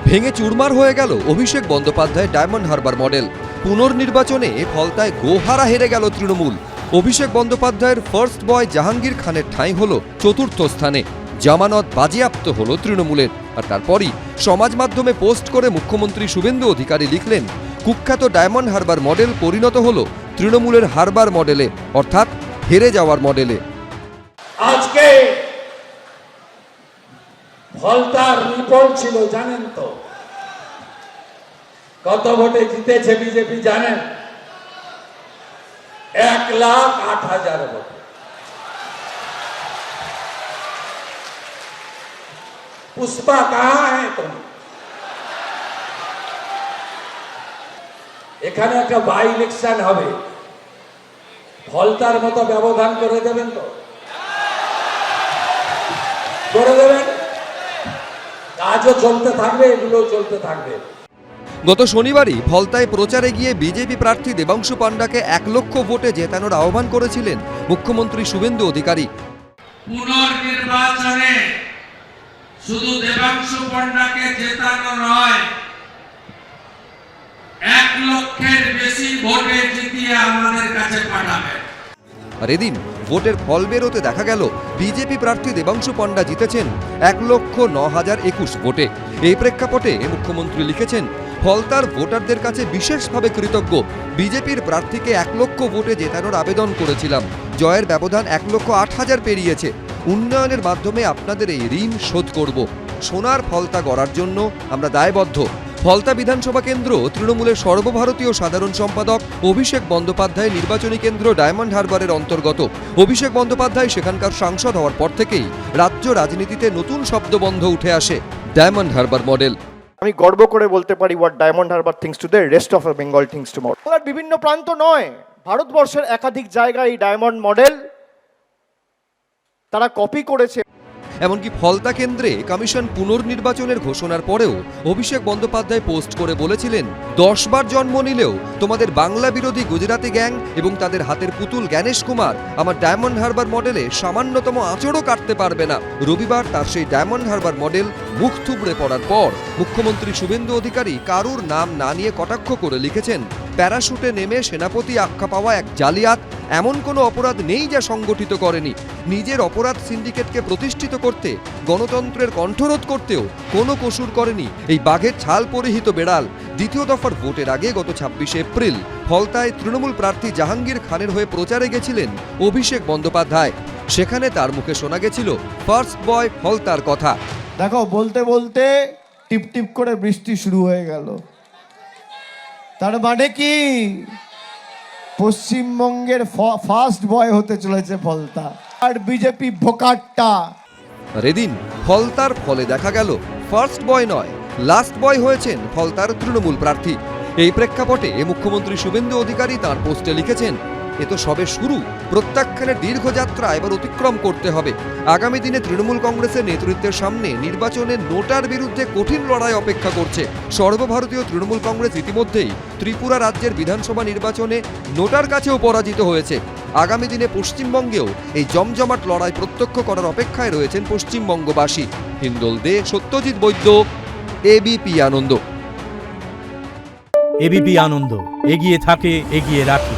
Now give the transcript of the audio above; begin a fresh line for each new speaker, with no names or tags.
ভেঙে চুরমার হয়ে গেল অভিষেক বন্দ্যোপাধ্যায়ের ডায়মন্ড হারবার মডেল। পুনর্নির্বাচনে ফলতায় গোহারা হেরে গেল তৃণমূল। অভিষেক বন্দ্যোপাধ্যায়ের ফার্স্ট বয় জাহাঙ্গীর খানের ঠাঁই হল চতুর্থ স্থানে। জামানত বাজেয়াপ্ত হল তৃণমূলের। আর তারপরই সমাজ মাধ্যমে পোস্ট করে মুখ্যমন্ত্রী শুভেন্দু অধিকারী লিখলেন, কুখ্যাত ডায়মন্ড হারবার মডেল পরিণত হল তৃণমূলের হারবার মডেলে, অর্থাৎ হেরে যাওয়ার মডেলে।
আজকে ফলতার রিপোর্ট ছিল, জানেন তো কত ভোটে জিতেছে বিজেপি জানেন? 1,08,000 ভোট। पुष्पा कहाँ है तुम? এখানে একটা বাই ইলেকশন হবে, ফলতার মতো ব্যবধান করে দেবেন তো? করে দেবেন? কাজও চলতে থাকবে, এগুলোও চলতে থাকবে।
গত শনিবারই ফলতায় প্রচারে গিয়ে বিজেপি প্রার্থী দেবাংশু পাণ্ডাকে 1 লক্ষ ভোটে জেতানোর আহ্বান করেছিলেন মুখ্যমন্ত্রী শুভেন্দু অধিকারী।
পুনর্নির্বাচনে শুধু দেবাংশু পাণ্ডাকে জেতানো নয়, 1 লক্ষের বেশি ভোটে জিতিয়ে আমাদের কাছে পাঠাবেন।
আর এদিন ভোটের ফল বেরোতে দেখা গেল বিজেপি প্রার্থী দেবাংশু পাণ্ডা জিতেছেন 1,09,021 ভোটে। এই প্রেক্ষাপটে মুখ্যমন্ত্রী লিখেছেন, ফলতার ভোটারদের কাছে বিশেষভাবে কৃতজ্ঞ। বিজেপির প্রার্থীকে 1 লক্ষ ভোটে জেতানোর আবেদন করেছিলাম। জয়ের ব্যবধান 1,08,000 পেরিয়েছে। উন্নয়নের মাধ্যমে আপনাদের এই ঋণ শোধ করব। সোনার ফলতা গড়ার জন্য আমরা দায়বদ্ধ। ফলতা বিধানসভা কেন্দ্র তৃণমূলের সর্বভারতীয় সাধারণ সম্পাদক অভিষেক বন্দ্যোপাধ্যায় নির্বাচনী কেন্দ্র ডায়মন্ড হারবারের অন্তর্গত। অভিষেক বন্দ্যোপাধ্যায় সেখানকার সাংসদ হওয়ার পর থেকেই রাজ্য রাজনীতিতে নতুন শব্দবন্ধ উঠে আসে, ডায়মন্ড হারবার মডেল।
আমি গর্ব করে বলতে পারি what diamond Harbour things to the rest of Bengal things to model. বাংলার বিভিন্ন প্রান্ত নয়, ভারতবর্ষের একাধিক জায়গায় এই ডায়মন্ড মডেল তারা কপি করেছে।
এমনকি ফলতা কেন্দ্রে কমিশন পুনর্নির্বাচনের ঘোষণার পরেও অভিষেক বন্দ্যোপাধ্যায় পোস্ট করে বলেছিলেন, 10 বার জন্ম নিলেও তোমাদের বাংলা বিরোধী গুজরাটি গ্যাং এবং তাদের হাতের পুতুল জ্ঞানেশ কুমার আমার ডায়মন্ড হারবার মডেলে সামান্যতম আঁচড়ও কাটতে পারবে না। রবিবার তার সেই ডায়মন্ড হারবার মডেল মুখ থুবড়ে পড়ার পর মুখ্যমন্ত্রী শুভেন্দু অধিকারী কারুর নাম না নিয়ে কটাক্ষ করে লিখেছেন, প্যারাশুটে নেমে সেনাপতি আখ্যা পাওয়া এক জালিয়াত এমন কোনো অপরাধ নেই যা সংগঠিত করেনি। নিজের অপরাধ সিন্ডিকেটকে প্রতিষ্ঠিত করতে, গণতন্ত্রের কণ্ঠরোধ করতেও কোনো কসুর করেনি এই বাঘের ছাল পরিহিত বেড়াল। দ্বিতীয় দফার ভোটের আগে গত 26 এপ্রিল ফলতায় তৃণমূল প্রার্থী জাহাঙ্গীর খানের হয়ে প্রচারে গেছিলেন অভিষেক বন্দ্যোপাধ্যায়। সেখানে তার মুখে শোনা গেছিল ফার্স্ট বয় ফলতার কথা।
দেখো, বলতে বলতে টিপ টিপ করে বৃষ্টি শুরু হয়ে গেল। তার মানে কি পশ্চিমবঙ্গের ফার্স্ট বয় হতে চলেছে ফলতা আর বিজেপি ভোকাট্টা।
আর এদিন ফলতার ফলে দেখা গেল ফার্স্ট বয় নয়, লাস্ট বয় হয়েছেন ফলতার তৃণমূল প্রার্থী। এই প্রেক্ষাপটে মুখ্যমন্ত্রী শুভেন্দু অধিকারী তাঁর পোস্টে লিখেছেন, এ তো সবে শুরু, প্রত্যাখ্যানের দীর্ঘ যাত্রা এবার অতিক্রম করতে হবে। আগামী দিনে তৃণমূল কংগ্রেসের নেতৃত্বের সামনে নির্বাচনে নোটার বিরুদ্ধে কঠিন লড়াই অপেক্ষা করছে। সর্বভারতীয় তৃণমূল কংগ্রেস ইতিমধ্যেই ত্রিপুরা রাজ্যের বিধানসভা নির্বাচনে নোটার কাছেও পরাজিত হয়েছে। আগামী দিনে পশ্চিমবঙ্গেও এই জমজমাট লড়াই প্রত্যক্ষ করার অপেক্ষায় রয়েছেন পশ্চিমবঙ্গবাসী। হিন্দোল দে, সত্যজিৎ বৈদ্য, এবিপি আনন্দ।
এবিপি আনন্দ, এগিয়ে থাকে, এগিয়ে রাখে।